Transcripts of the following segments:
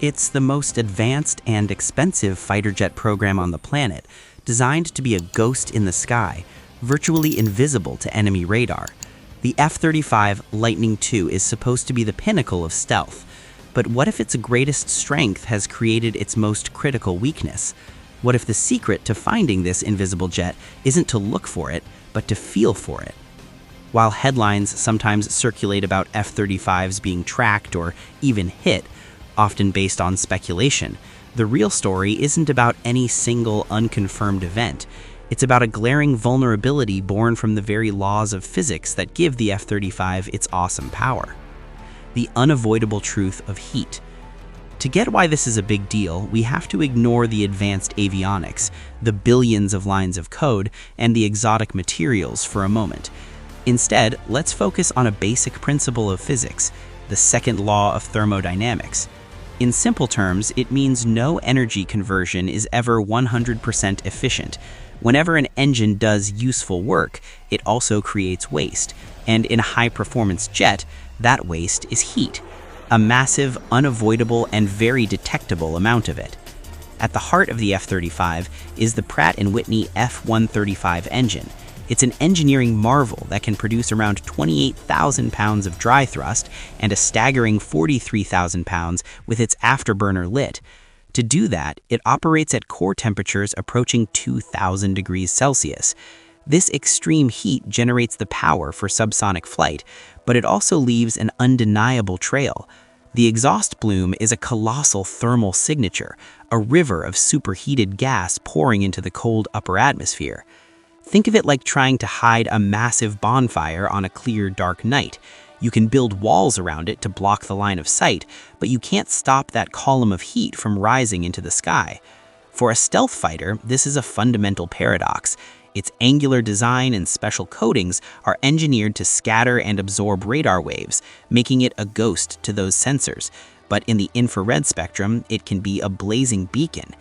It's the most advanced and expensive fighter jet program on the planet, designed to be a ghost in the sky, virtually invisible to enemy radar. The F-35 Lightning II is supposed to be the pinnacle of stealth, but what if its greatest strength has created its most critical weakness? What if the secret to finding this invisible jet isn't to look for it, but to feel for it? While headlines sometimes circulate about F-35s being tracked or even hit, often based on speculation, the real story isn't about any single unconfirmed event. It's about a glaring vulnerability born from the very laws of physics that give the F-35 its awesome power. The unavoidable truth of heat. To get why this is a big deal, we have to ignore the advanced avionics, the billions of lines of code, and the exotic materials for a moment. Instead, let's focus on a basic principle of physics, the second law of thermodynamics. In simple terms, it means no energy conversion is ever 100% efficient. Whenever an engine does useful work, it also creates waste, and in a high-performance jet, that waste is heat, a massive, unavoidable, and very detectable amount of it. At the heart of the F-35 is the Pratt Whitney F135 engine. It's an engineering marvel that can produce around 28,000 pounds of dry thrust and a staggering 43,000 pounds with its afterburner lit. To do that, it operates at core temperatures approaching 2,000 degrees Celsius. This extreme heat generates the power for subsonic flight, but it also leaves an undeniable trail. The exhaust plume is a colossal thermal signature, a river of superheated gas pouring into the cold upper atmosphere. Think of it like trying to hide a massive bonfire on a clear, dark night. You can build walls around it to block the line of sight, but you can't stop that column of heat from rising into the sky. For a stealth fighter, this is a fundamental paradox. Its angular design and special coatings are engineered to scatter and absorb radar waves, making it a ghost to those sensors. But in the infrared spectrum, it can be a blazing beacon.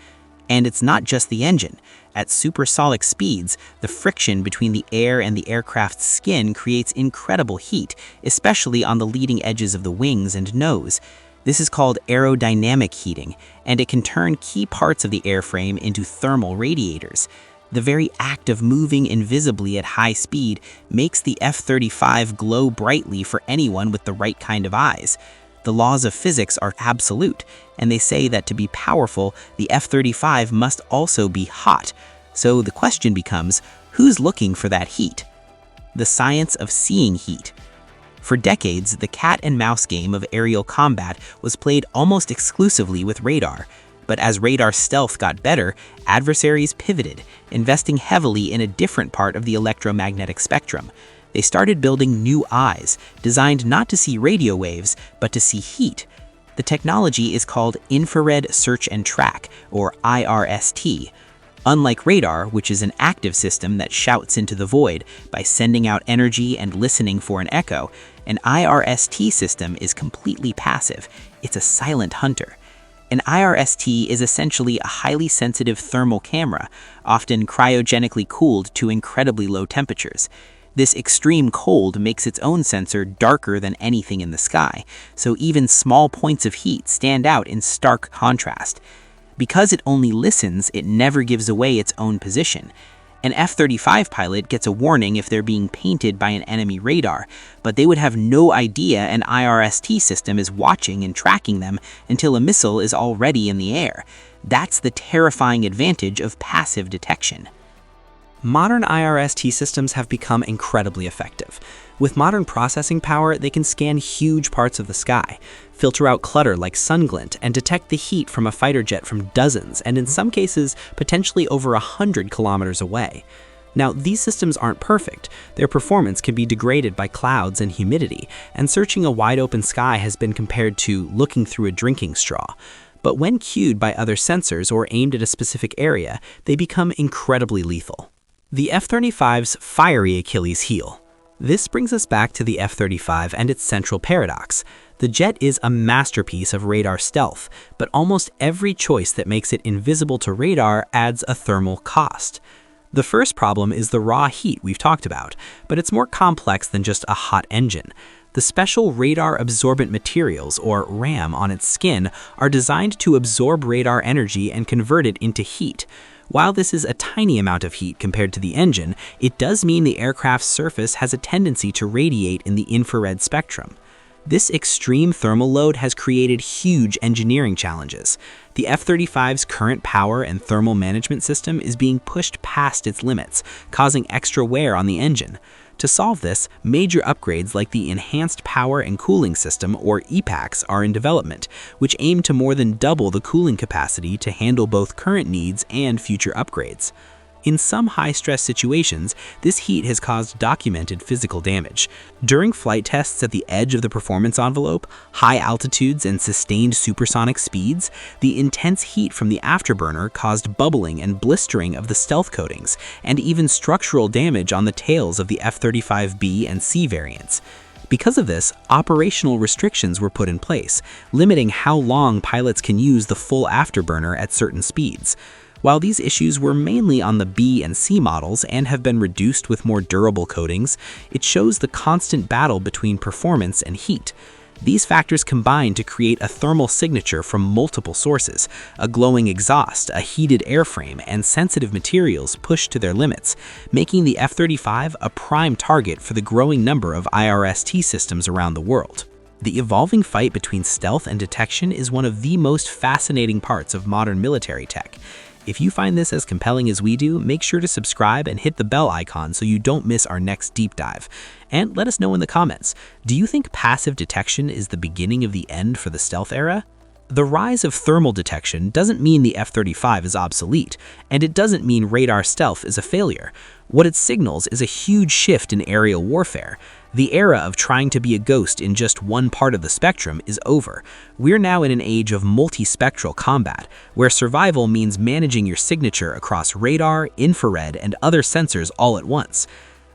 And it's not just the engine. At supersonic speeds, the friction between the air and the aircraft's skin creates incredible heat, especially on the leading edges of the wings and nose. This is called aerodynamic heating, and it can turn key parts of the airframe into thermal radiators. The very act of moving invisibly at high speed makes the F-35 glow brightly for anyone with the right kind of eyes. The laws of physics are absolute, and they say that to be powerful, the F-35 must also be hot. So the question becomes, who's looking for that heat? The science of seeing heat. For decades, the cat and mouse game of aerial combat was played almost exclusively with radar. But as radar stealth got better, adversaries pivoted, investing heavily in a different part of the electromagnetic spectrum. They started building new eyes, designed not to see radio waves, but to see heat. The technology is called infrared search and track, or IRST. Unlike radar, which is an active system that shouts into the void by sending out energy and listening for an echo, an IRST system is completely passive. It's a silent hunter. An IRST is essentially a highly sensitive thermal camera, often cryogenically cooled to incredibly low temperatures. This extreme cold makes its own sensor darker than anything in the sky, so even small points of heat stand out in stark contrast. Because it only listens, it never gives away its own position. An F-35 pilot gets a warning if they're being painted by an enemy radar, but they would have no idea an IRST system is watching and tracking them until a missile is already in the air. That's the terrifying advantage of passive detection. Modern IRST systems have become incredibly effective. With modern processing power, they can scan huge parts of the sky, filter out clutter like sun glint, and detect the heat from a fighter jet from dozens, and in some cases, potentially over 100 kilometers away. Now, these systems aren't perfect. Their performance can be degraded by clouds and humidity, and searching a wide-open sky has been compared to looking through a drinking straw. But when cued by other sensors or aimed at a specific area, they become incredibly lethal. The F-35's fiery Achilles heel. This brings us back to the F-35 and its central paradox. The jet is a masterpiece of radar stealth, but almost every choice that makes it invisible to radar adds a thermal cost. The first problem is the raw heat we've talked about, but it's more complex than just a hot engine. The special radar absorbent materials, or RAM, on its skin are designed to absorb radar energy and convert it into heat. While this is a tiny amount of heat compared to the engine, it does mean the aircraft's surface has a tendency to radiate in the infrared spectrum. This extreme thermal load has created huge engineering challenges. The F-35's current power and thermal management system is being pushed past its limits, causing extra wear on the engine. To solve this, major upgrades like the Enhanced Power and Cooling System, or EPACS, are in development, which aim to more than double the cooling capacity to handle both current needs and future upgrades. In some high-stress situations, this heat has caused documented physical damage. During flight tests at the edge of the performance envelope, high altitudes and sustained supersonic speeds, the intense heat from the afterburner caused bubbling and blistering of the stealth coatings, and even structural damage on the tails of the F-35B and C variants. Because of this, operational restrictions were put in place, limiting how long pilots can use the full afterburner at certain speeds. While these issues were mainly on the B and C models and have been reduced with more durable coatings, it shows the constant battle between performance and heat. These factors combine to create a thermal signature from multiple sources: a glowing exhaust, a heated airframe, and sensitive materials pushed to their limits, making the F-35 a prime target for the growing number of IRST systems around the world. The evolving fight between stealth and detection is one of the most fascinating parts of modern military tech. If you find this as compelling as we do, make sure to subscribe and hit the bell icon so you don't miss our next deep dive. And let us know in the comments, do you think passive detection is the beginning of the end for the stealth era? The rise of thermal detection doesn't mean the F-35 is obsolete, and it doesn't mean radar stealth is a failure. What it signals is a huge shift in aerial warfare. The era of trying to be a ghost in just one part of the spectrum is over. We're now in an age of multispectral combat, where survival means managing your signature across radar, infrared, and other sensors all at once.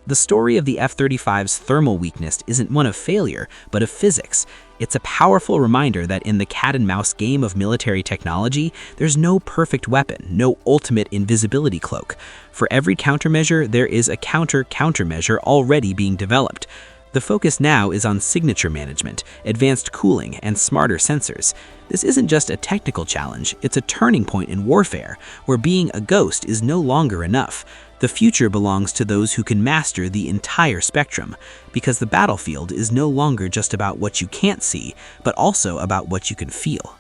The story of the F-35's thermal weakness isn't one of failure, but of physics. It's a powerful reminder that in the cat-and-mouse game of military technology, there's no perfect weapon, no ultimate invisibility cloak. For every countermeasure, there is a countermeasure already being developed. The focus now is on signature management, advanced cooling, and smarter sensors. This isn't just a technical challenge, it's a turning point in warfare, where being a ghost is no longer enough. The future belongs to those who can master the entire spectrum, because the battlefield is no longer just about what you can't see, but also about what you can feel.